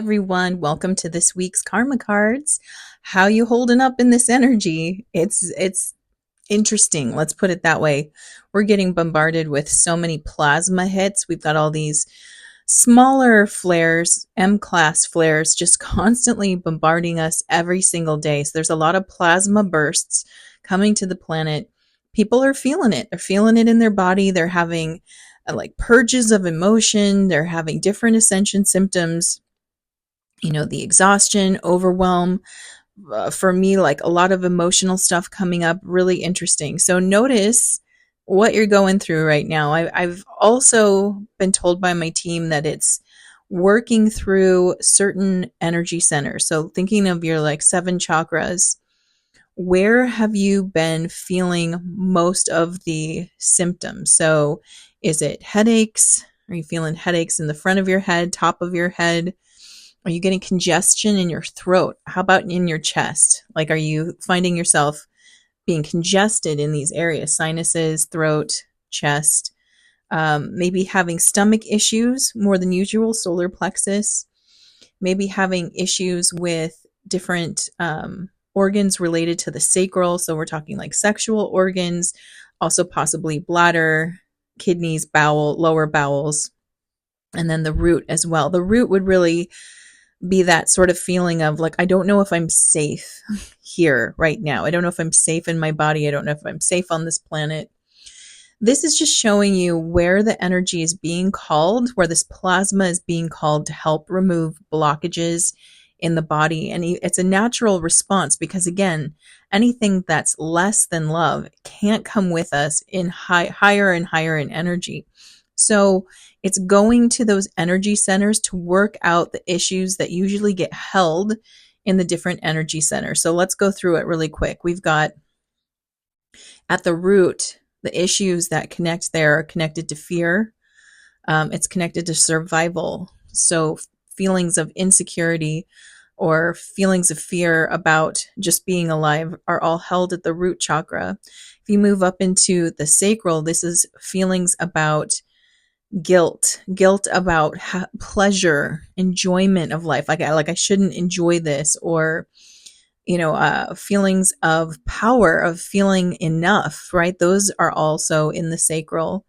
everyone, welcome to this week's Karma Cards. How you holding up in this energy? It's interesting, let's put it that way. We're getting bombarded with so many plasma hits. We've got all these smaller flares, M-class flares, just constantly bombarding us every single day. So there's a lot of plasma bursts coming to the planet. People are feeling it. They're feeling it in their body. They're having like purges of emotion. They're having different ascension symptoms, the exhaustion, overwhelm. For me, like a lot of emotional stuff coming up, really interesting. So notice what you're going through right now. I've also been told by my team that it's working through certain energy centers. So thinking of your like 7 chakras, where have you been feeling most of the symptoms? So is it headaches? Are you feeling headaches in the front of your head, top of your head? Are you getting congestion in your throat? How about in your chest? Like, are you finding yourself being congested in these areas? Sinuses, throat, chest, maybe having stomach issues more than usual, solar plexus, maybe having issues with different organs related to the sacral. So we're talking like sexual organs, also possibly bladder, kidneys, bowel, lower bowels, and then the root as well. The root would really be that sort of feeling of like, I don't know if I'm safe here right now. I don't know if I'm safe in my body. I don't know if I'm safe on this planet. This is just showing you where the energy is being called, where this plasma is being called to help remove blockages in the body. And it's a natural response because, again, anything that's less than love can't come with us in higher and higher in energy. So it's going to those energy centers to work out the issues that usually get held in the different energy centers. So let's go through it really quick. We've got at the root, the issues that connect there are connected to fear. It's connected to survival. So feelings of insecurity or feelings of fear about just being alive are all held at the root chakra. If you move up into the sacral, this is feelings about guilt about pleasure, enjoyment of life. Like I shouldn't enjoy this, or feelings of power, of feeling enough, right? Those are also in the sacral.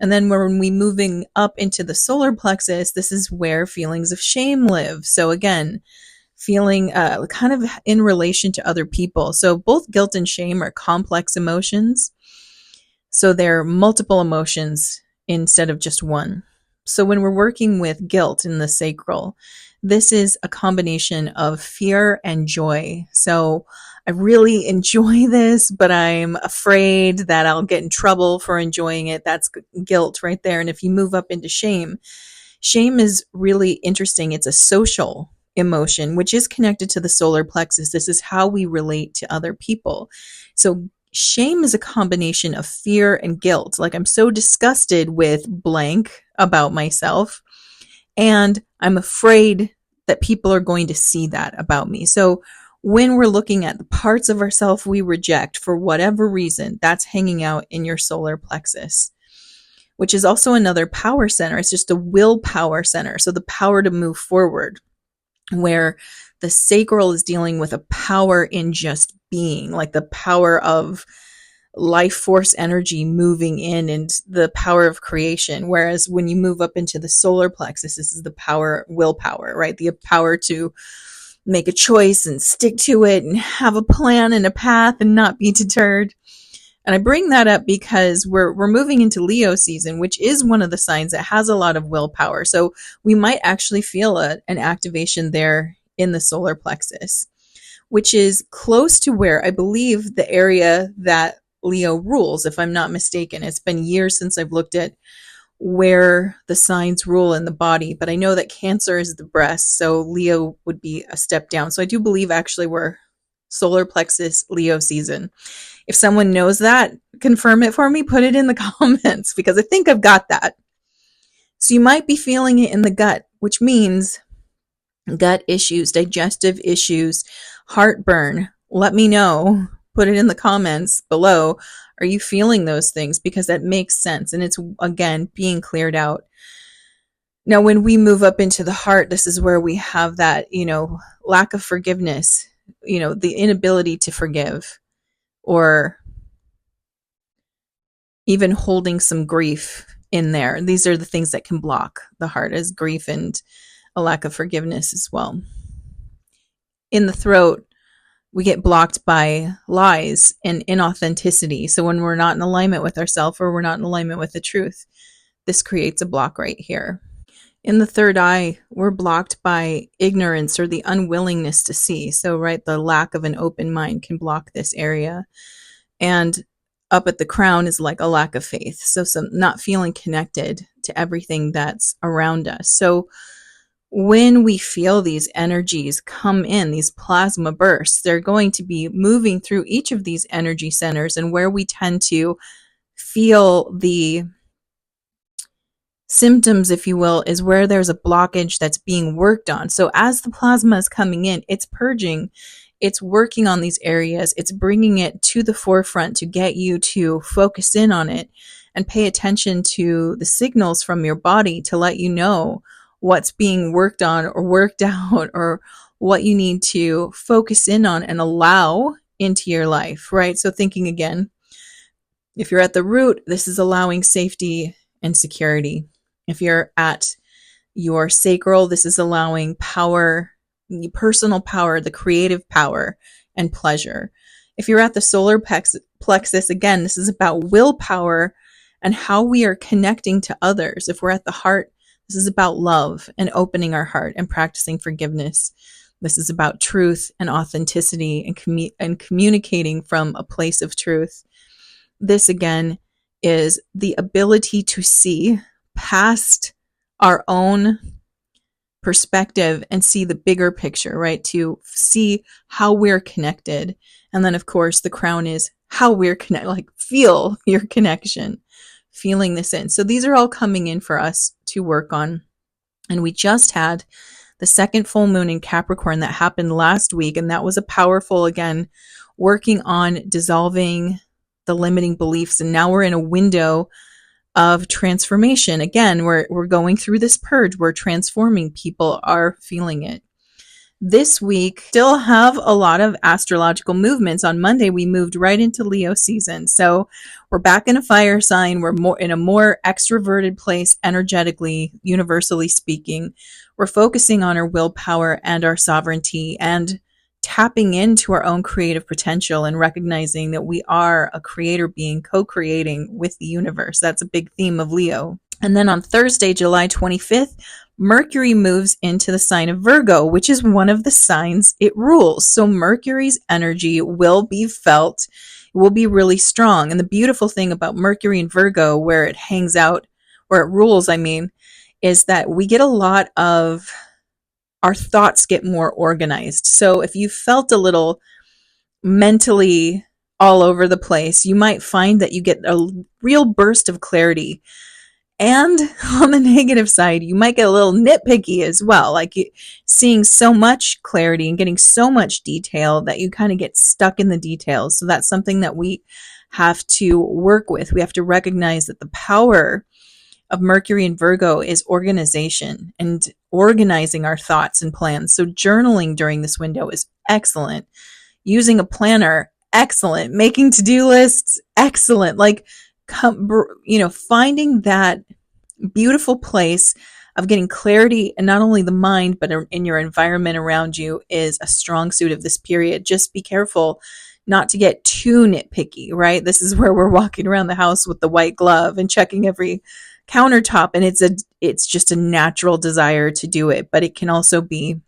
And then when we moving up into the solar plexus, this is where feelings of shame live. So again, feeling kind of in relation to other people. So both guilt and shame are complex emotions. So they're multiple emotions instead of just one. So when we're working with guilt in the sacral, this is a combination of fear and joy. So I really enjoy this, but I'm afraid that I'll get in trouble for enjoying it. That's guilt right there. And if you move up into shame, shame is really interesting. It's a social emotion, which is connected to the solar plexus. This is how we relate to other people. So shame is a combination of fear and guilt. Like, I'm so disgusted with blank about myself, and I'm afraid that people are going to see that about me. So when we're looking at the parts of ourselves we reject for whatever reason, that's hanging out in your solar plexus, which is also another power center. It's just a willpower center. So the power to move forward, where the sacral is dealing with a power in just being, like the power of life force energy moving in and the power of creation. Whereas when you move up into the solar plexus, this is the power, willpower, right? The power to make a choice and stick to it and have a plan and a path and not be deterred. And I bring that up because we're moving into Leo season, which is one of the signs that has a lot of willpower. So we might actually feel an activation there in the solar plexus, which is close to where I believe the area that Leo rules, if I'm not mistaken. It's been years since I've looked at where the signs rule in the body, but I know that Cancer is the breast, so Leo would be a step down. So I do believe actually we're solar plexus Leo season. If someone knows that, confirm it for me, put it in the comments, because I think I've got that. So you might be feeling it in the gut, which means gut issues, digestive issues, heartburn. Let me know. Put it in the comments below. Are you feeling those things? Because that makes sense. And it's, again, being cleared out. Now, when we move up into the heart, this is where we have that, lack of forgiveness, the inability to forgive, or even holding some grief in there. These are the things that can block the heart, as grief and a lack of forgiveness as well. In the throat, we get blocked by lies and inauthenticity. So when we're not in alignment with ourselves, or we're not in alignment with the truth, this creates a block right here. In the third eye, we're blocked by ignorance or the unwillingness to see. So, right, the lack of an open mind can block this area. And up at the crown is like a lack of faith. So, some not feeling connected to everything that's around us. So, when we feel these energies come in, these plasma bursts, they're going to be moving through each of these energy centers, and where we tend to feel the symptoms, if you will, is where there's a blockage that's being worked on. So as the plasma is coming in, it's purging, it's working on these areas, it's bringing it to the forefront to get you to focus in on it and pay attention to the signals from your body to let you know what's being worked on or worked out, or what you need to focus in on and allow into your life, right? So thinking again, if you're at the root, this is allowing safety and security. If you're at your sacral, this is allowing power, personal power, the creative power, and pleasure. If you're at the solar plexus, again, this is about willpower and how we are connecting to others. If we're at the heart, this is about love and opening our heart and practicing forgiveness. This is about truth and authenticity and communicating from a place of truth. This, again, is the ability to see past our own perspective and see the bigger picture, right? To see how we're connected. And then, of course, the crown is how we're connected, like feel your connection, feeling this in. So these are all coming in for us to work on. And we just had the second full moon in Capricorn that happened last week. And that was a powerful, again, working on dissolving the limiting beliefs. And now we're in a window of transformation. Again, we're going through this purge. We're transforming. People are feeling it. This week, still have a lot of astrological movements. On Monday, we moved right into Leo season. So we're back in a fire sign. We're more in a more extroverted place, energetically, universally speaking. We're focusing on our willpower and our sovereignty, and tapping into our own creative potential and recognizing that we are a creator being, co-creating with the universe. That's a big theme of Leo. And then on Thursday, July 25th, Mercury moves into the sign of Virgo, which is one of the signs it rules. So Mercury's energy will be felt, it will be really strong. And the beautiful thing about Mercury and Virgo, where it hangs out, where it rules, is that we get a lot of our thoughts get more organized. So if you felt a little mentally all over the place, you might find that you get a real burst of clarity. And on the negative side, you might get a little nitpicky as well, like seeing so much clarity and getting so much detail that you kind of get stuck in the details. So that's something that we have to work with. We have to recognize that the power of Mercury and Virgo is organization and organizing our thoughts and plans. So journaling during this window is excellent. Using a planner, excellent. Making to-do lists, excellent. Like, finding that beautiful place of getting clarity in not only the mind, but in your environment around you is a strong suit of this period. Just be careful not to get too nitpicky, right? This is where we're walking around the house with the white glove and checking every countertop, and it's just a natural desire to do it. But it can also be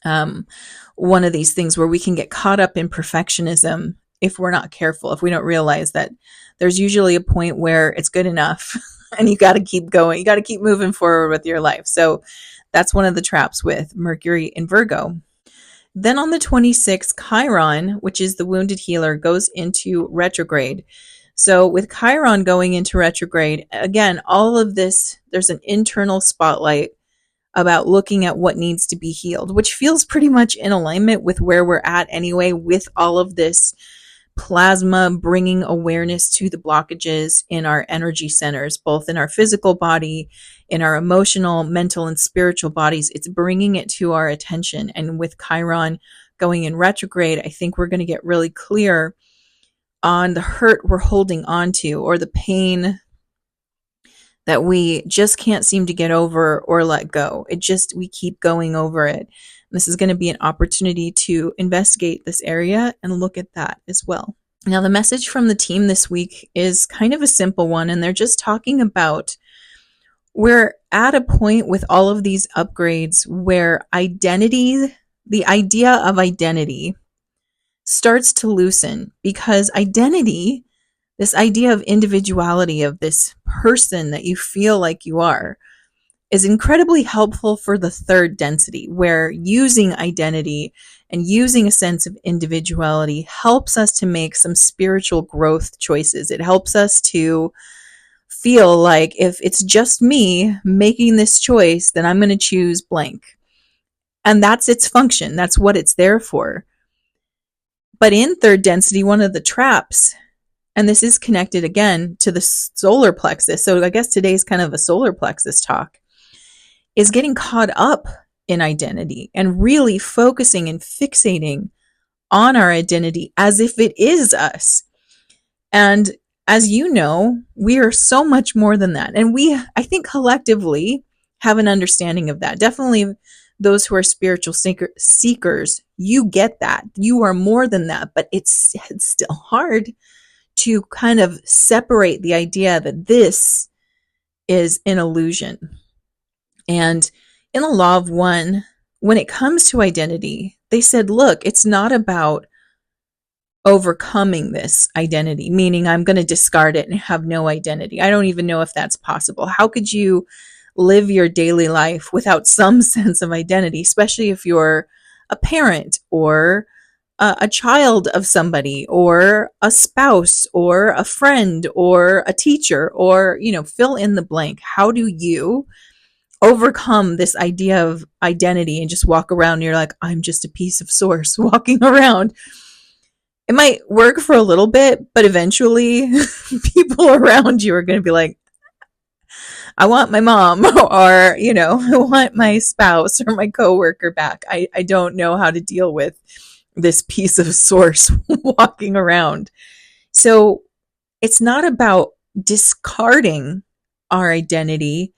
one of these things where we can get caught up in perfectionism if we're not careful, if we don't realize that there's usually a point where it's good enough and you got to keep going, you got to keep moving forward with your life. So that's one of the traps with Mercury in Virgo. Then on the 26th, Chiron, which is the wounded healer, goes into retrograde. So with Chiron going into retrograde, again, all of this, there's an internal spotlight about looking at what needs to be healed, which feels pretty much in alignment with where we're at anyway, with all of this plasma bringing awareness to the blockages in our energy centers, both in our physical body in our emotional, mental, and spiritual bodies. It's bringing it to our attention. And with Chiron going in retrograde, I think we're going to get really clear on the hurt we're holding on to, or the pain that we just can't seem to get over or let go. We keep going over it. This is going to be an opportunity to investigate this area and look at that as well. Now, the message from the team this week is kind of a simple one, and they're just talking about we're at a point with all of these upgrades where identity, the idea of identity, starts to loosen, because identity, this idea of individuality, of this person that you feel like you are, is incredibly helpful for the third density, where using identity and using a sense of individuality helps us to make some spiritual growth choices. It helps us to feel like if it's just me making this choice, then I'm going to choose blank. And that's its function. That's what it's there for. But in third density, one of the traps, and this is connected again to the solar plexus, so I guess today's kind of a solar plexus talk, is getting caught up in identity and really focusing and fixating on our identity as if it is us. And as you know, we are so much more than that. And I think collectively have an understanding of that. Definitely those who are spiritual seekers, you get that. You are more than that, but it's still hard to kind of separate the idea that this is an illusion. And in the law of one, when it comes to identity, they said, look, it's not about overcoming this identity, meaning I'm going to discard it and have no identity. I don't even know if that's possible. How could you live your daily life without some sense of identity, especially if you're a parent or a child of somebody, or a spouse, or a friend, or a teacher, or, fill in the blank? How do you overcome this idea of identity and just walk around and you're like, I'm just a piece of source walking around? It might work for a little bit, but eventually people around you are going to be like, I want my mom, or, I want my spouse or my coworker back. I don't know how to deal with this piece of source walking around. So it's not about discarding our identity.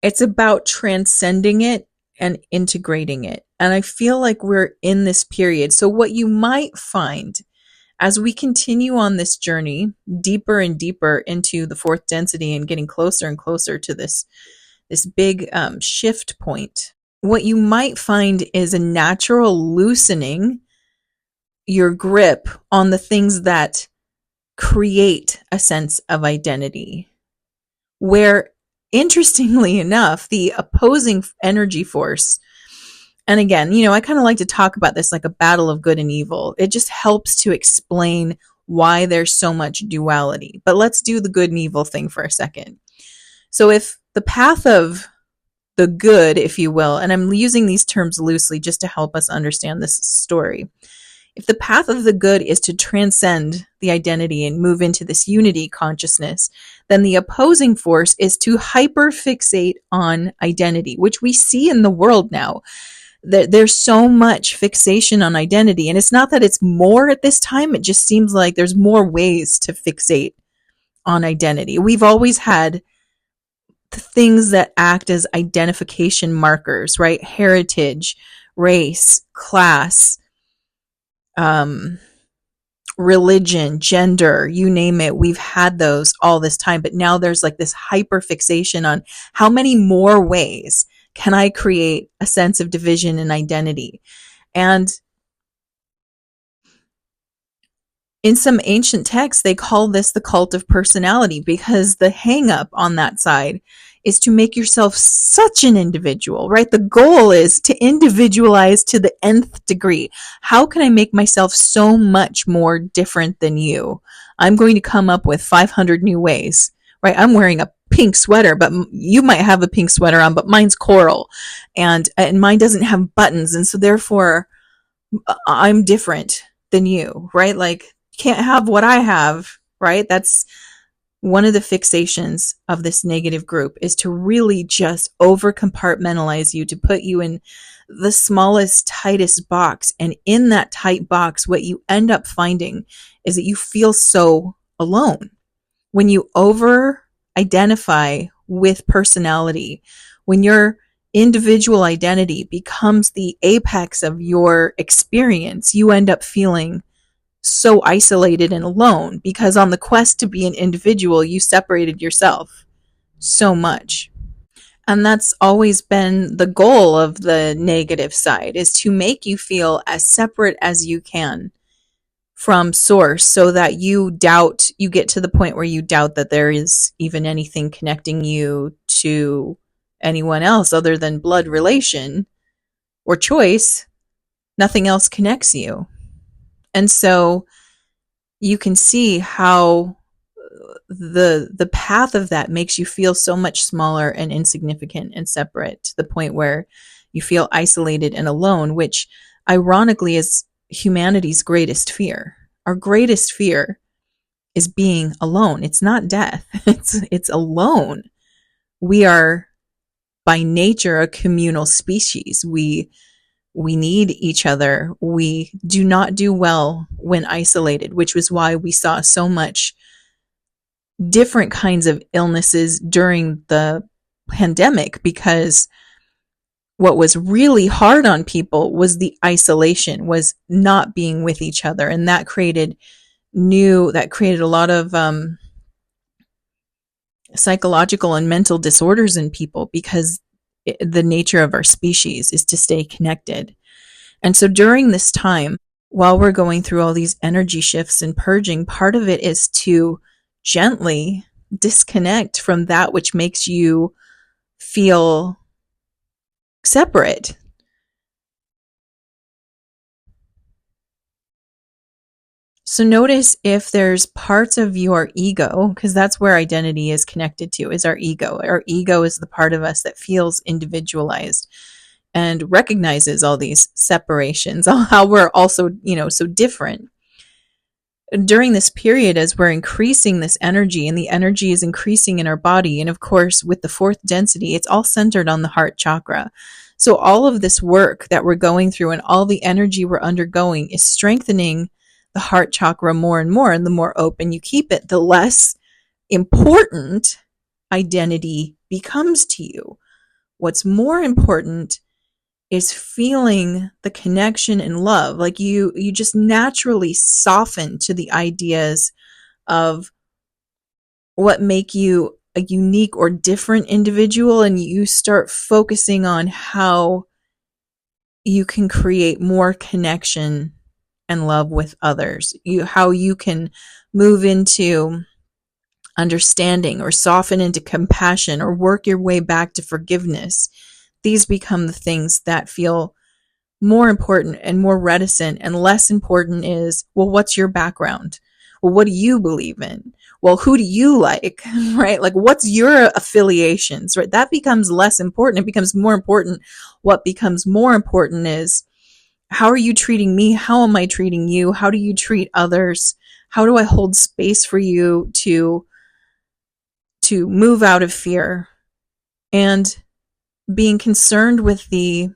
It's about transcending it and integrating it. And I feel like we're in this period. So what you might find as we continue on this journey deeper and deeper into the fourth density and getting closer and closer to this big shift point, what you might find is a natural loosening your grip on the things that create a sense of identity, where, interestingly enough, the opposing energy force, and again, I kind of like to talk about this like a battle of good and evil. It just helps to explain why there's so much duality. But let's do the good and evil thing for a second. So if the path of the good, if you will, and I'm using these terms loosely just to help us understand this story. If the path of the good is to transcend the identity and move into this unity consciousness, then the opposing force is to hyperfixate on identity, which we see in the world now. There's so much fixation on identity. And it's not that it's more at this time. It just seems like there's more ways to fixate on identity. We've always had the things that act as identification markers, right? Heritage, race, class, religion, gender, you name it. We've had those all this time, but now there's like this hyper fixation on how many more ways can I create a sense of division and identity. And in some ancient texts, they call this the cult of personality, because the hang up on that side is to make yourself such an individual, right? The goal is to individualize to the nth degree. How can I make myself so much more different than you? I'm going to come up with 500 new ways, right? I'm wearing a pink sweater, but you might have a pink sweater on, but mine's coral, and mine doesn't have buttons. And so therefore I'm different than you, right? Like, can't have what I have, right? That's one of the fixations of this negative group is to really just over compartmentalize you, to put you in the smallest, tightest box. And in that tight box, what you end up finding is that you feel so alone. When you over identify with personality, when your individual identity becomes the apex of your experience, you end up feeling so isolated and alone, because on the quest to be an individual, you separated yourself so much. And that's always been the goal of the negative side, is to make you feel as separate as you can from source, so that you get to the point where you doubt that there is even anything connecting you to anyone else other than blood relation or choice. Nothing else connects you. And so you can see how the path of that makes you feel so much smaller and insignificant and separate, to the point where you feel isolated and alone, which ironically is humanity's greatest fear. Our greatest fear is being alone. It's not death. It's alone. We are by nature a communal species. We need each other. We do not do well when isolated, which was why we saw so much different kinds of illnesses during the pandemic, because what was really hard on people was the isolation, was not being with each other. And that created a lot of psychological and mental disorders in people, because the nature of our species is to stay connected. And so during this time, while we're going through all these energy shifts and purging, part of it is to gently disconnect from that which makes you feel separate. So notice if there's parts of your ego, because that's where identity is connected to, is our ego. Our ego is the part of us that feels individualized and recognizes all these separations, how we're also, so different. During this period, as we're increasing this energy, and the energy is increasing in our body, and of course, with the fourth density, it's all centered on the heart chakra. So all of this work that we're going through and all the energy we're undergoing is strengthening the heart chakra more and more. And the more open you keep it, the less important identity becomes to you. What's more important is feeling the connection and love. Like you just naturally soften to the ideas of what make you a unique or different individual, and you start focusing on how you can create more connection and love with others. How you can move into understanding, or soften into compassion, or work your way back to forgiveness. These become the things that feel more important and more reticent, and less important is, well, what's your background? Well, what do you believe in? Well, who do you like, right? Like, what's your affiliations, right? That becomes less important. It becomes more important. What becomes more important is, how are you treating me? How am I treating you? How do you treat others? How do I hold space for you to move out of fear? And being concerned with the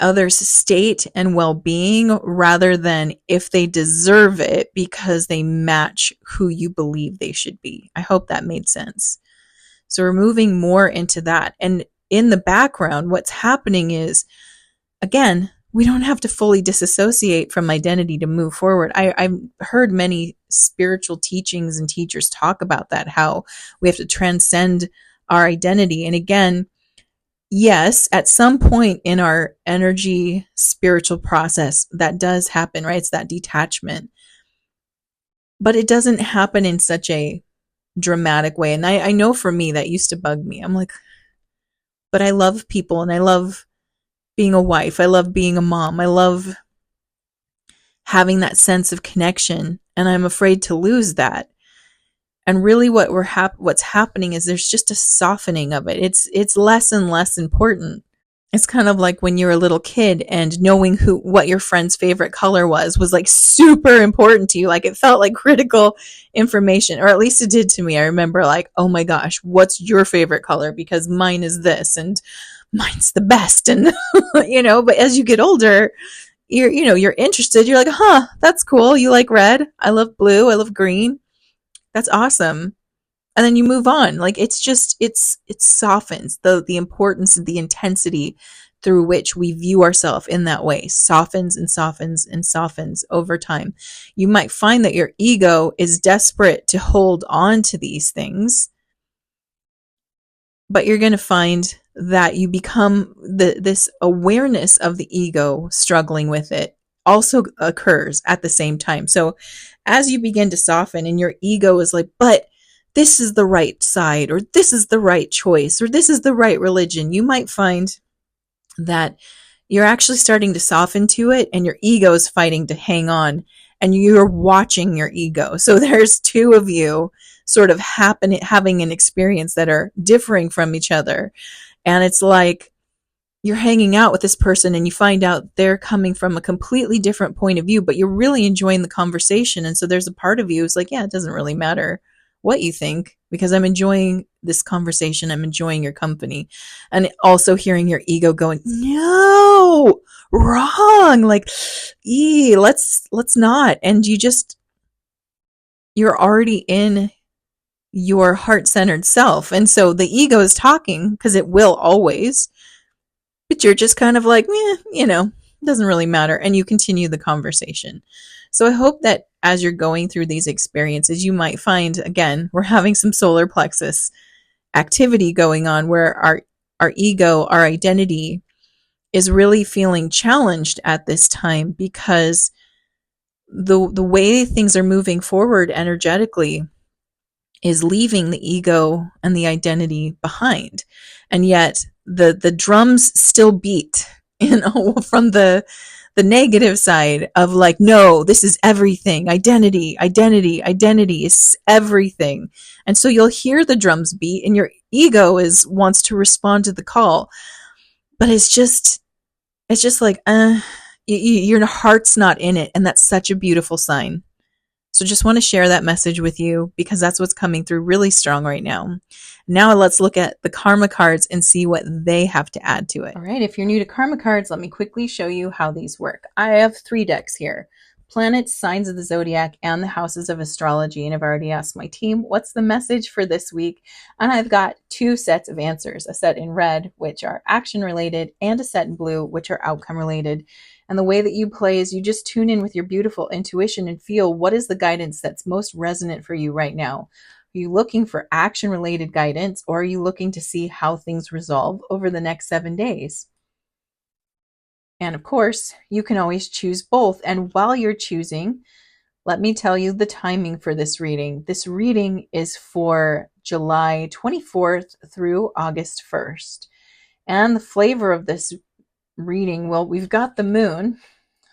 other's state and well-being, rather than if they deserve it because they match who you believe they should be. I hope that made sense. So we're moving more into that. And in the background, what's happening is, again, we don't have to fully disassociate from identity to move forward. I've heard many spiritual teachings and teachers talk about that, how we have to transcend our identity. And again, yes, at some point in our energy spiritual process, that does happen, right? It's that detachment. But it doesn't happen in such a dramatic way. And I know for me, that used to bug me. I'm like, but I love people, and I love being a wife. I love being a mom. I love having that sense of connection, and I'm afraid to lose that. And really what's happening is there's just a softening of it. It's less and less important. It's kind of like when you're a little kid and knowing what your friend's favorite color was like super important to you. Like it felt like critical information, or at least it did to me. I remember like, oh my gosh, what's your favorite color? Because mine is this and mine's the best. And but as you get older, you're interested. You're like, huh, that's cool. You like red. I love blue. I love green. That's awesome. And then you move on. Like it softens the importance and the intensity through which we view ourselves in that way softens and softens and softens over time. You might find that your ego is desperate to hold on to these things, but you're going to find that you become this awareness of the ego struggling with it also occurs at the same time. So as you begin to soften and your ego is like, but this is the right side, or this is the right choice, or this is the right religion, you might find that you're actually starting to soften to it and your ego is fighting to hang on, and you're watching your ego. So there's two of you sort of having an experience that are differing from each other. And it's like you're hanging out with this person and you find out they're coming from a completely different point of view, but you're really enjoying the conversation. And so there's a part of you who's like, yeah, it doesn't really matter what you think because I'm enjoying this conversation. I'm enjoying your company. And also hearing your ego going, no, wrong. Like, let's not. And you're already in your heart-centered self. And so the ego is talking because it will always, but you're just kind of like, it doesn't really matter. And you continue the conversation. So I hope that as you're going through these experiences, you might find, again, we're having some solar plexus activity going on where our ego, our identity is really feeling challenged at this time because the way things are moving forward energetically is leaving the ego and the identity behind. And yet the drums still beat, from the negative side of like, no, this is everything. Identity is everything. And so you'll hear the drums beat and your ego wants to respond to the call. But it's just like, your heart's not in it. And that's such a beautiful sign. So just want to share that message with you because that's what's coming through really strong right now. Now let's look at the karma cards and see what they have to add to it. All right, if you're new to karma cards, let me quickly show you how these work. I have 3 decks here. Planets, signs of the zodiac, and the houses of astrology. And I've already asked my team, what's the message for this week? And I've got 2 sets of answers, a set in red, which are action related, and a set in blue, which are outcome related. And the way that you play is you just tune in with your beautiful intuition and feel what is the guidance that's most resonant for you right now. Are you looking for action related guidance, or are you looking to see how things resolve over the next 7 days? And of course, you can always choose both. And while you're choosing, let me tell you the timing for this reading. This reading is for July 24th through August 1st. And the flavor of this reading, well, we've got the moon.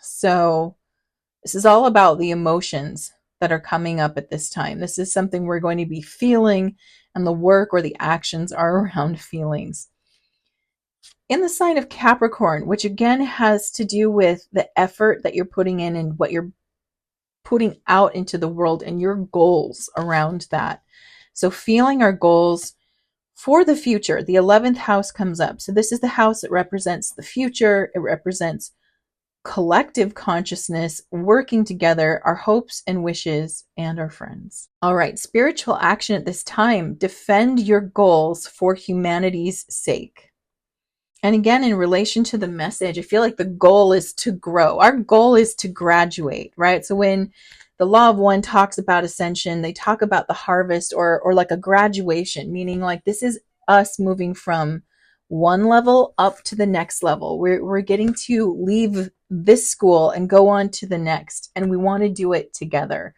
So this is all about the emotions that are coming up at this time. This is something we're going to be feeling, and the work or the actions are around feelings. In the sign of Capricorn, which again has to do with the effort that you're putting in and what you're putting out into the world and your goals around that. So feeling our goals for the future. The 11th house comes up. So this is the house that represents the future. It represents collective consciousness, working together, our hopes and wishes, and our friends. All right, spiritual action at this time. Defend your goals for humanity's sake. And again, in relation to the message, I feel like the goal is to grow. Our goal is to graduate, right? So when the Law of One talks about ascension, they talk about the harvest or like a graduation, meaning like this is us moving from one level up to the next level. We're getting to leave this school and go on to the next, and we want to do it together.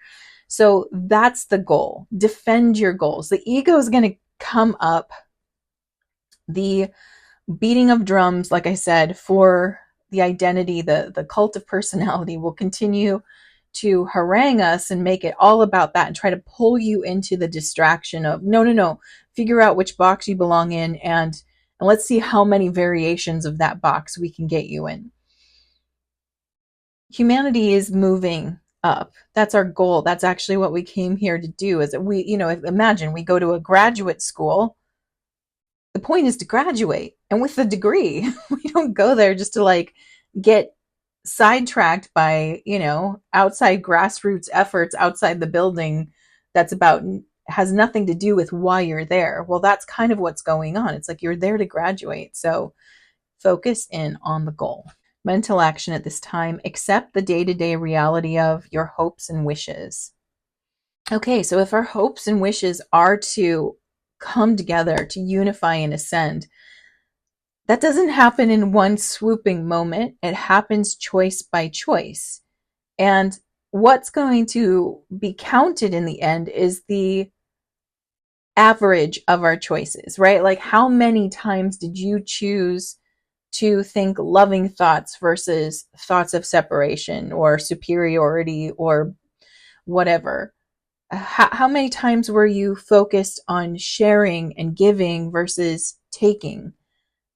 So that's the goal. Defend your goals. The ego is going to come up. The beating of drums, like I said, for the identity, the cult of personality will continue to harangue us and make it all about that and try to pull you into the distraction of no, figure out which box you belong in and And let's see how many variations of that box we can get you in. Humanity is moving up. That's our goal. That's actually what we came here to do. Is that we, imagine we go to a graduate school. The point is to graduate, and with the degree. We don't go there just to like get sidetracked by, outside grassroots efforts outside the building that's about has nothing to do with why you're there. Well, that's kind of what's going on. It's like you're there to graduate. So focus in on the goal. Mental action at this time: accept the day-to-day reality of your hopes and wishes. Okay, so if our hopes and wishes are to come together, to unify and ascend, that doesn't happen in one swooping moment. It happens choice by choice. And what's going to be counted in the end is the average of our choices, right? Like, how many times did you choose to think loving thoughts versus thoughts of separation or superiority or whatever? How many times were you focused on sharing and giving versus taking?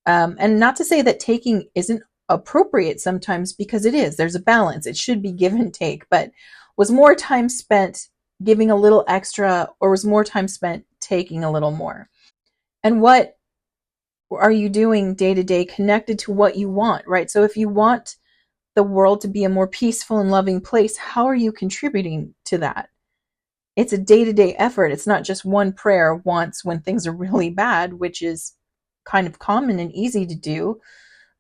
And not to say that taking isn't appropriate sometimes, because it is. There's a balance. It should be give and take. But was more time spent giving a little extra, or was more time spent taking a little more? And what are you doing day to day connected to what you want, right? So if you want the world to be a more peaceful and loving place, how are you contributing to that? It's a day-to-day effort. It's not just one prayer once when things are really bad, which is kind of common and easy to do,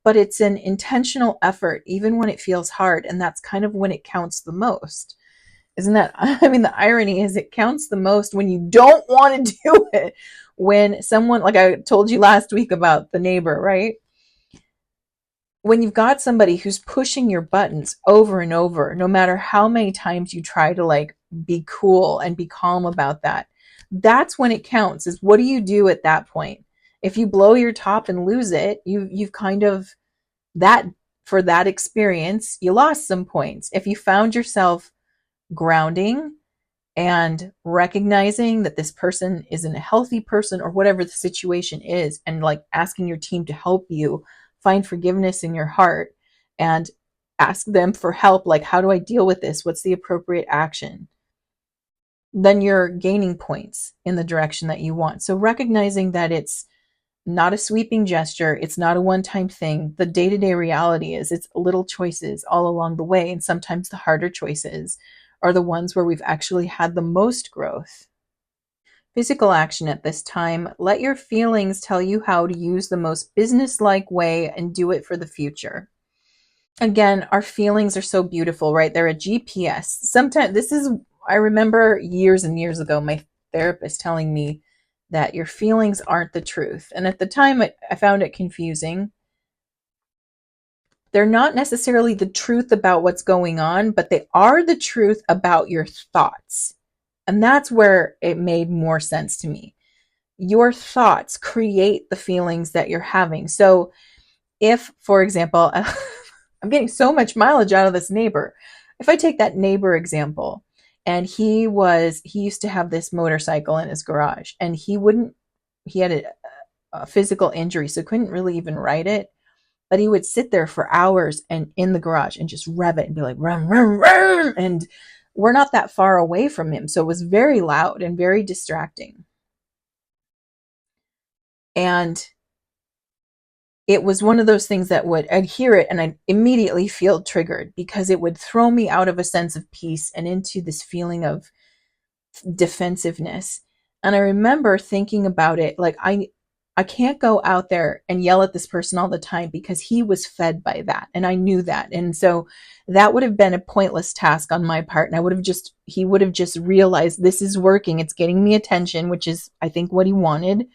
but it's an intentional effort, even when it feels hard. And that's kind of when it counts the most. Isn't that, the irony is it counts the most when you don't want to do it. When someone, like I told you last week about the neighbor, right? When you've got somebody who's pushing your buttons over and over, no matter how many times you try to like be cool and be calm about that, that's when it counts. Is what do you do at that point? If you blow your top and lose it, you've kind of, that, for that experience, you lost some points. If you found yourself grounding and recognizing that this person isn't a healthy person, or whatever the situation is, and like asking your team to help you find forgiveness in your heart and ask them for help, like, how do I deal with this? What's the appropriate action? Then you're gaining points in the direction that you want. So recognizing that it's not a sweeping gesture, it's not a one-time thing. The day-to-day reality is it's little choices all along the way, and sometimes the harder choices are the ones where we've actually had the most growth. Physical action at this time: let your feelings tell you how to use the most business-like way and do it for the future. Again, our feelings are so beautiful, right? They're a GPS. Sometimes I remember years and years ago, my therapist telling me that your feelings aren't the truth. And at the time, I found it confusing. They're not necessarily the truth about what's going on, but they are the truth about your thoughts. And that's where it made more sense to me. Your thoughts create the feelings that you're having. So if, for example, I'm getting so much mileage out of this neighbor. If I take that neighbor example, and he used to have this motorcycle in his garage, and he had a physical injury, so couldn't really even ride it. But he would sit there for hours and in the garage and just rev it and be like, run, run, run. And we're not that far away from him. So it was very loud and very distracting. And it was one of those things that I'd hear it and I'd immediately feel triggered, because it would throw me out of a sense of peace and into this feeling of defensiveness. And I remember thinking about it, like, I can't go out there and yell at this person all the time, because he was fed by that. And I knew that. And so that would have been a pointless task on my part. And he would have just realized, this is working. It's getting me attention, which is, I think, what he wanted.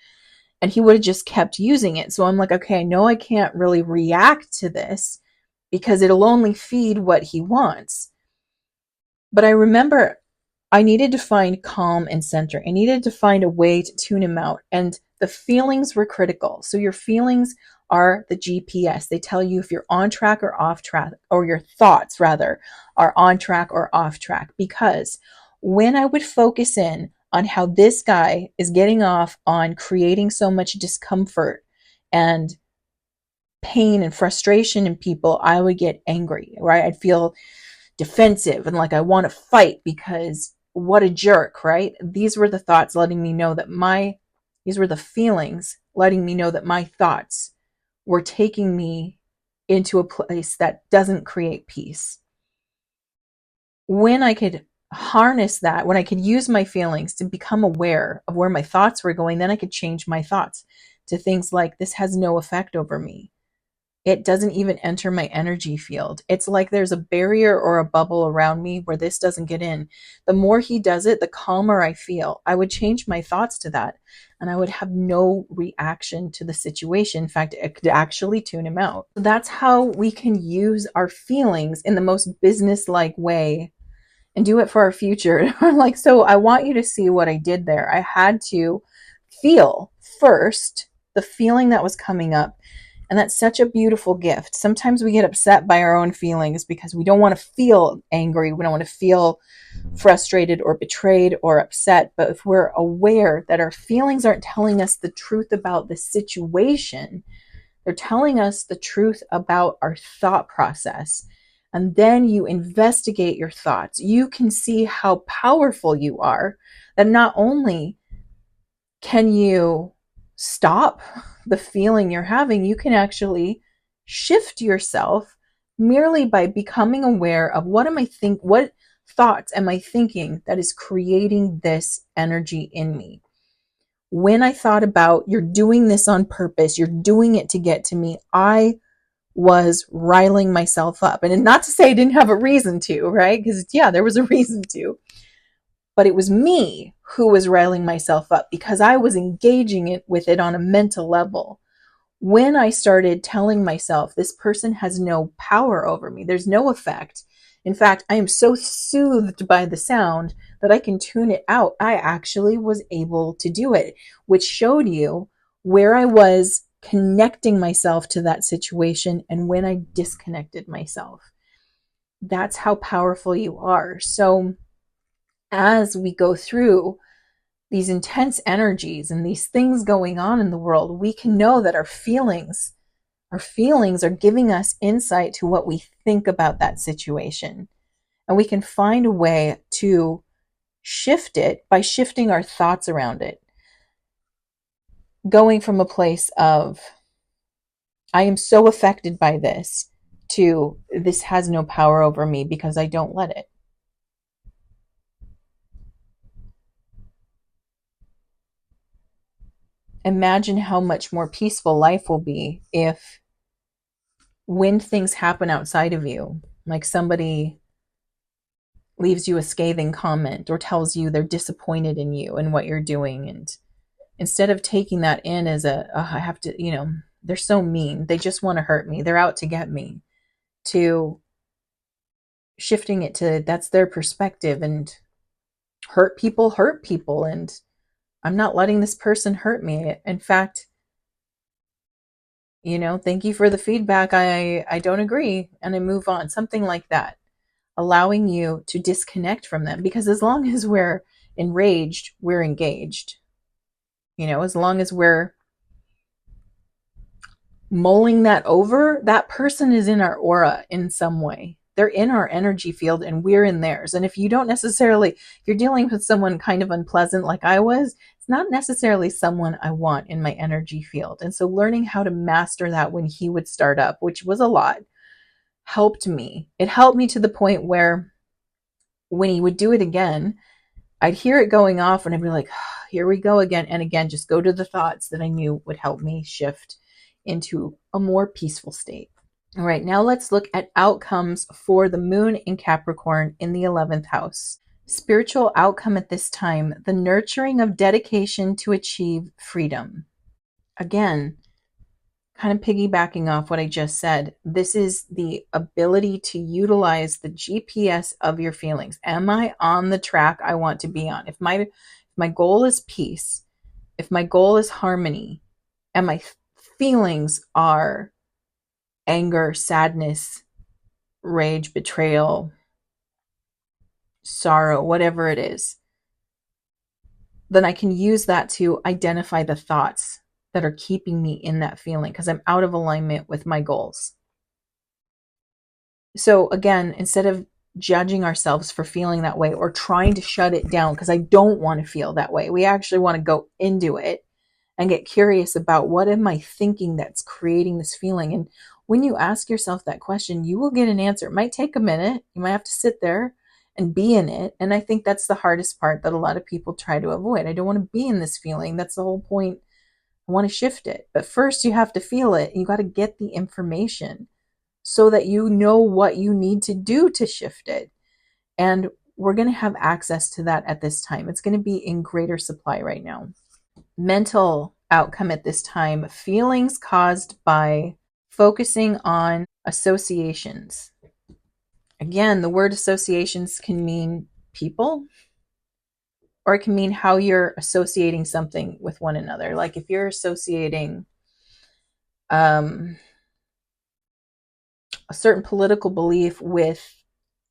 And he would have just kept using it. So I'm like, okay, I know I can't really react to this, because it'll only feed what he wants. But I remember I needed to find calm and center. I needed to find a way to tune him out. And the feelings were critical. So your feelings are the GPS. They tell you if you're on track or off track, or your thoughts rather are on track or off track. Because when I would focus in on how this guy is getting off on creating so much discomfort and pain and frustration in people, I would get angry, right? I'd feel defensive and like I want to fight because what a jerk, right? These were the thoughts letting me know that these were the feelings letting me know that my thoughts were taking me into a place that doesn't create peace. When I could harness that, when I could use my feelings to become aware of where my thoughts were going, then I could change my thoughts to things like, this has no effect over me. It doesn't even enter my energy field. It's like there's a barrier or a bubble around me where this doesn't get in. The more he does it, the calmer I feel. I would change my thoughts to that, and I would have no reaction to the situation. In fact, it could actually tune him out. That's how we can use our feelings in the most business-like way and do it for our future. Like, so I want you to see what I did there. I had to feel first the feeling that was coming up. And that's such a beautiful gift. Sometimes we get upset by our own feelings because we don't want to feel angry. We don't want to feel frustrated or betrayed or upset. But if we're aware that our feelings aren't telling us the truth about the situation, they're telling us the truth about our thought process. And then you investigate your thoughts. You can see how powerful you are. That not only can you stop the feeling you're having, you can actually shift yourself merely by becoming aware of what thoughts am I thinking that is creating this energy in me. When I thought about, you're doing this on purpose, you're doing it to get to me, I was riling myself up. And not to say I didn't have a reason to, right? Because yeah, there was a reason to. But it was me who was riling myself up because I was engaging with it on a mental level. When I started telling myself, this person has no power over me, there's no effect. In fact, I am so soothed by the sound that I can tune it out. I actually was able to do it, which showed you where I was connecting myself to that situation and when I disconnected myself. That's how powerful you are. So as we go through these intense energies and these things going on in the world, we can know that our feelings are giving us insight to what we think about that situation. And we can find a way to shift it by shifting our thoughts around it. Going from a place of, I am so affected by this, to this has no power over me because I don't let it. Imagine how much more peaceful life will be if, when things happen outside of you, like somebody leaves you a scathing comment or tells you they're disappointed in you and what you're doing, and instead of taking that in as I have to, they're so mean, they just want to hurt me, they're out to get me, to shifting it to, that's their perspective, and hurt people, and I'm not letting this person hurt me. In fact, thank you for the feedback. I don't agree. And I move on. Something like that. Allowing you to disconnect from them. Because as long as we're enraged, we're engaged. As long as we're mulling that over, that person is in our aura in some way. They're in our energy field and we're in theirs. And if you don't necessarily, if you're dealing with someone kind of unpleasant like I was, it's not necessarily someone I want in my energy field. And so learning how to master that when he would start up, which was a lot, helped me. It helped me to the point where when he would do it again, I'd hear it going off and I'd be like, here we go again. And again, just go to the thoughts that I knew would help me shift into a more peaceful state. All right, now let's look at outcomes for the moon in Capricorn in the 11th house. Spiritual outcome at this time, the nurturing of dedication to achieve freedom. Again, kind of piggybacking off what I just said, this is the ability to utilize the GPS of your feelings. Am I on the track I want to be on? If my goal is peace, if my goal is harmony, and my feelings are anger, sadness, rage, betrayal, sorrow, whatever it is, then I can use that to identify the thoughts that are keeping me in that feeling because I'm out of alignment with my goals. So again, instead of judging ourselves for feeling that way or trying to shut it down because I don't want to feel that way, we actually want to go into it and get curious about what am I thinking that's creating this feeling. And when you ask yourself that question, you will get an answer. It might take a minute. You might have to sit there and be in it. And I think that's the hardest part that a lot of people try to avoid. I don't want to be in this feeling. That's the whole point. I want to shift it. But first you have to feel it. You got to get the information so that you know what you need to do to shift it. And we're going to have access to that at this time. It's going to be in greater supply right now. Mental outcome at this time, feelings caused by focusing on associations. Again, the word associations can mean people, or it can mean how you're associating something with one another. Like if you're associating a certain political belief with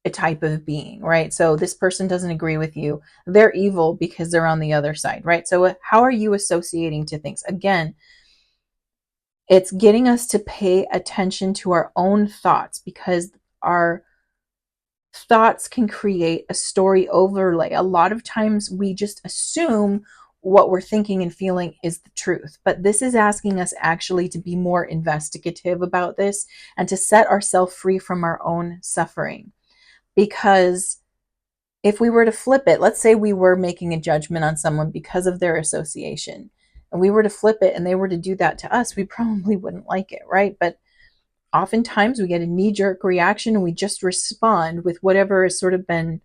a type of being, right? So this person doesn't agree with you. They're evil because they're on the other side, right? So how are you associating to things? Again, it's getting us to pay attention to our own thoughts because our thoughts can create a story overlay. A lot of times we just assume what we're thinking and feeling is the truth. But this is asking us actually to be more investigative about this and to set ourselves free from our own suffering. Because if we were to flip it, let's say we were making a judgment on someone because of their association, and we were to flip it and they were to do that to us, we probably wouldn't like it, right? But oftentimes we get a knee-jerk reaction and we just respond with whatever has sort of been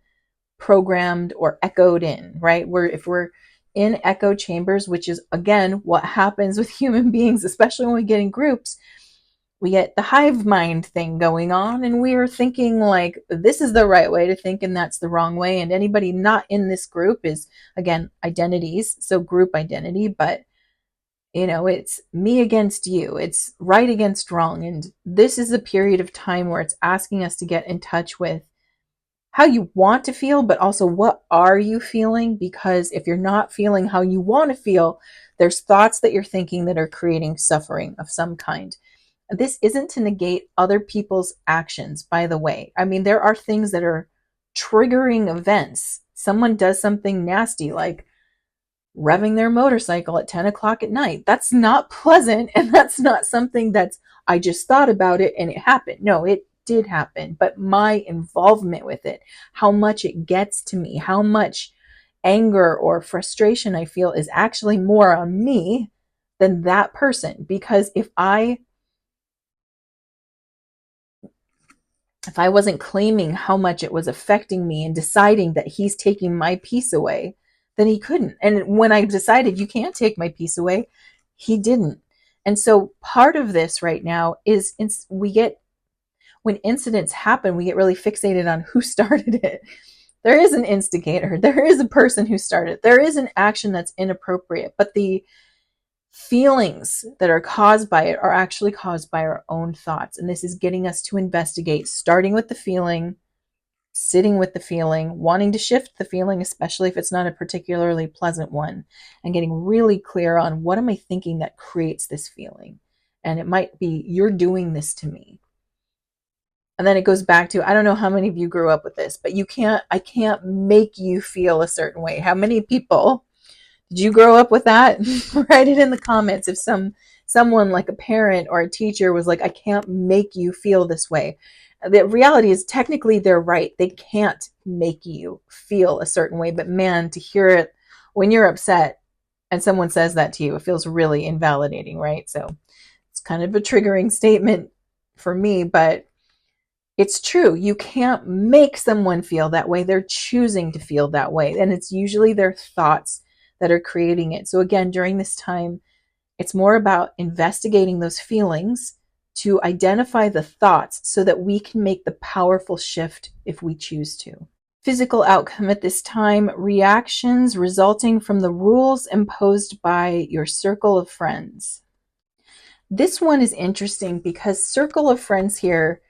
programmed or echoed in, right? If we're in echo chambers, which is again what happens with human beings, especially when we get in groups, we get the hive mind thing going on and we're thinking like this is the right way to think and that's the wrong way. And anybody not in this group is, again, identities, so group identity, but it's me against you. It's right against wrong. And this is a period of time where it's asking us to get in touch with how you want to feel, but also what are you feeling? Because if you're not feeling how you want to feel, there's thoughts that you're thinking that are creating suffering of some kind. This isn't to negate other people's actions, by the way. I mean, there are things that are triggering events. Someone does something nasty, like revving their motorcycle at 10 o'clock at night. That's not pleasant. And that's not something I just thought about it and it happened. No, it did happen. But my involvement with it, how much it gets to me, how much anger or frustration I feel is actually more on me than that person. Because if I wasn't claiming how much it was affecting me and deciding that he's taking my peace away, then he couldn't. And when I decided you can't take my peace away, he didn't. And so part of this right now is when incidents happen, we get really fixated on who started it. There is an instigator. There is a person who started it. There is an action that's inappropriate, but the feelings that are caused by it are actually caused by our own thoughts. And this is getting us to investigate, starting with the feeling, sitting with the feeling, wanting to shift the feeling, especially if it's not a particularly pleasant one, and getting really clear on what am I thinking that creates this feeling. And it might be, you're doing this to me. And then it goes back to, I don't know how many of you grew up with this, but I can't make you feel a certain way. How many people did you grow up with that? Write it in the comments. If someone like a parent or a teacher was like, I can't make you feel this way. The reality is technically they're right. They can't make you feel a certain way. But man, to hear it when you're upset and someone says that to you, it feels really invalidating, right? So it's kind of a triggering statement for me, but it's true. You can't make someone feel that way. They're choosing to feel that way. And it's usually their thoughts that are creating it. So again, during this time, it's more about investigating those feelings to identify the thoughts so that we can make the powerful shift if we choose to. Physical outcome at this time, reactions resulting from the rules imposed by your circle of friends. This one is interesting because circle of friends here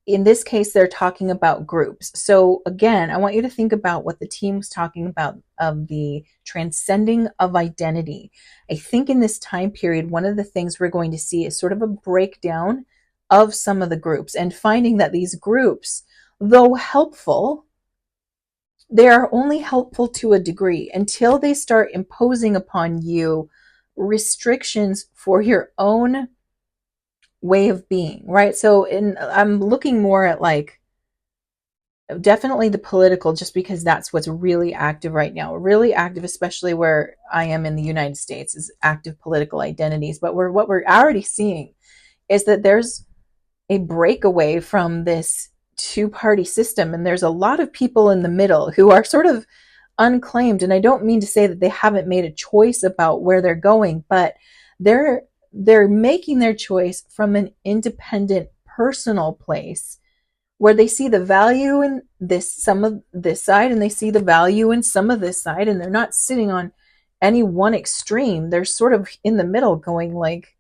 in this case, they're talking about groups. So again, I want you to think about what the team was talking about of the transcending of identity. I think in this time period, one of the things we're going to see is sort of a breakdown of some of the groups and finding that these groups, though helpful, they are only helpful to a degree until they start imposing upon you restrictions for your own way of being, right? So I'm looking more at like definitely the political, just because that's what's really active right now. Really active, especially where I am in the United States, is active political identities. But what we're already seeing is that there's a breakaway from this two-party system, and there's a lot of people in the middle who are sort of unclaimed. And I don't mean to say that they haven't made a choice about where they're going, but they're making their choice from an independent personal place where they see the value in some of this side, and they see the value in some of this side, and they're not sitting on any one extreme. They're sort of in the middle going like,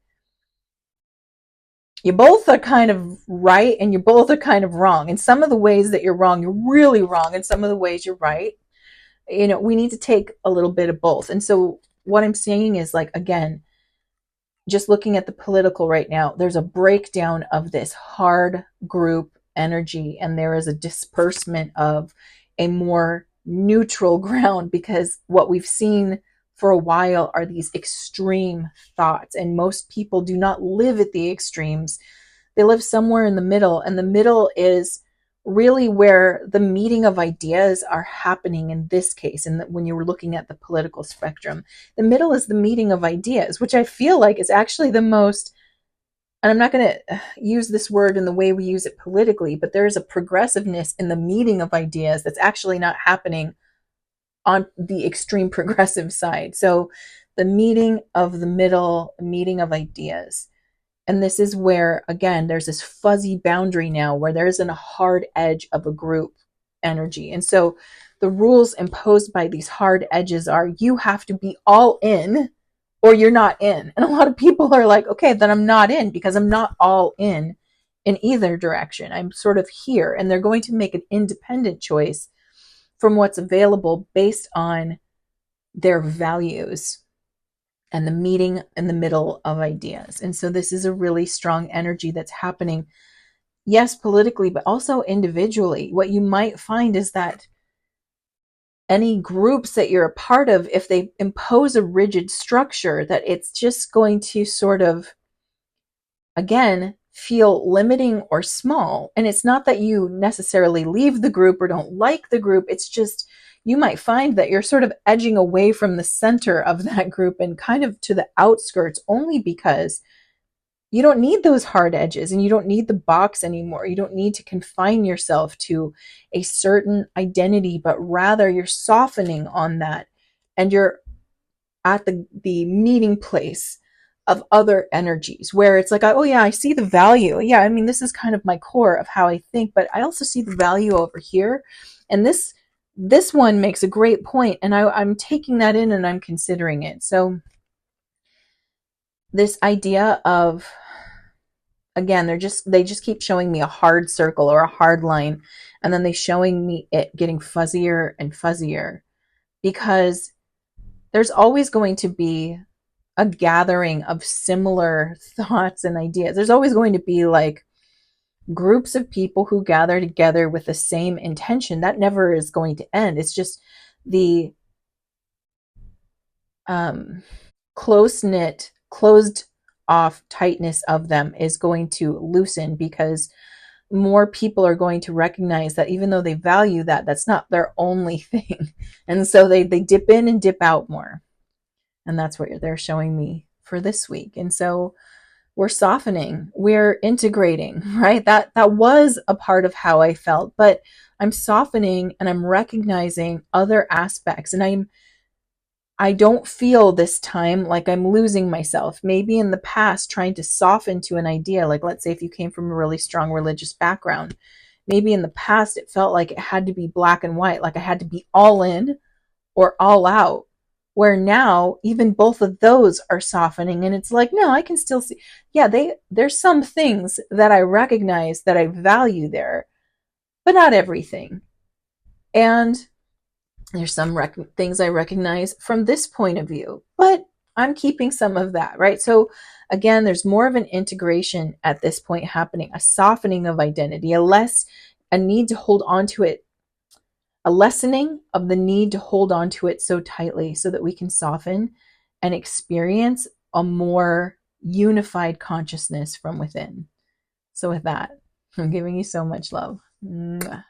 you both are kind of right and you both are kind of wrong. In some of the ways that you're wrong, you're really wrong. In some of the ways you're right. We need to take a little bit of both. And so what I'm saying is, like, again, just looking at the political right now, there's a breakdown of this hard group energy, and there is a disbursement of a more neutral ground, because what we've seen for a while are these extreme thoughts, and most people do not live at the extremes. They live somewhere in the middle, and the middle is really where the meeting of ideas are happening in this case. And when you were looking at the political spectrum, the middle is the meeting of ideas, which I feel like is actually the most, and I'm not going to use this word in the way we use it politically, but there is a progressiveness in the meeting of ideas that's actually not happening on the extreme progressive side. So the meeting of the middle, meeting of ideas. And this is where, again, there's this fuzzy boundary now where there isn't a hard edge of a group energy. And so the rules imposed by these hard edges are, you have to be all in or you're not in. And a lot of people are like, okay, then I'm not in, because I'm not all in either direction. I'm sort of here. And they're going to make an independent choice from what's available based on their values and the meeting in the middle of ideas. And so this is a really strong energy that's happening, yes, politically, but also individually. What you might find is that any groups that you're a part of, if they impose a rigid structure, that it's just going to sort of, again, feel limiting or small. And it's not that you necessarily leave the group or don't like the group. It's just, you might find that you're sort of edging away from the center of that group and kind of to the outskirts, only because you don't need those hard edges and you don't need the box anymore. You don't need to confine yourself to a certain identity, but rather you're softening on that, and you're at the meeting place of other energies where it's like, oh yeah, I see the value. Yeah, I mean, this is kind of my core of how I think, but I also see the value over here. And this one makes a great point, and I'm taking that in and I'm considering it. So this idea of, again, they just keep showing me a hard circle or a hard line, and then they showing me it getting fuzzier and fuzzier, because there's always going to be a gathering of similar thoughts and ideas. There's always going to be like groups of people who gather together with the same intention. That never is going to end. It's just the close-knit, closed off tightness of them is going to loosen, because more people are going to recognize that even though they value that, that's not their only thing. And so they dip in and dip out more. And that's what they're showing me for this week. And so we're softening, we're integrating, right? That was a part of how I felt, but I'm softening and I'm recognizing other aspects. And I don't feel this time like I'm losing myself. Maybe in the past, trying to soften to an idea, like let's say if you came from a really strong religious background, maybe in the past it felt like it had to be black and white, like I had to be all in or all out. where now even both of those are softening, and it's like, no, I can still see, yeah, there's some things that I recognize that I value there, but not everything. And there's some things I recognize from this point of view, but I'm keeping some of that, right? So again, there's more of an integration at this point happening, a softening of identity, a need to hold on to it, a lessening of the need to hold on to it so tightly so that we can soften and experience a more unified consciousness from within. So with that, I'm giving you so much love. Mwah.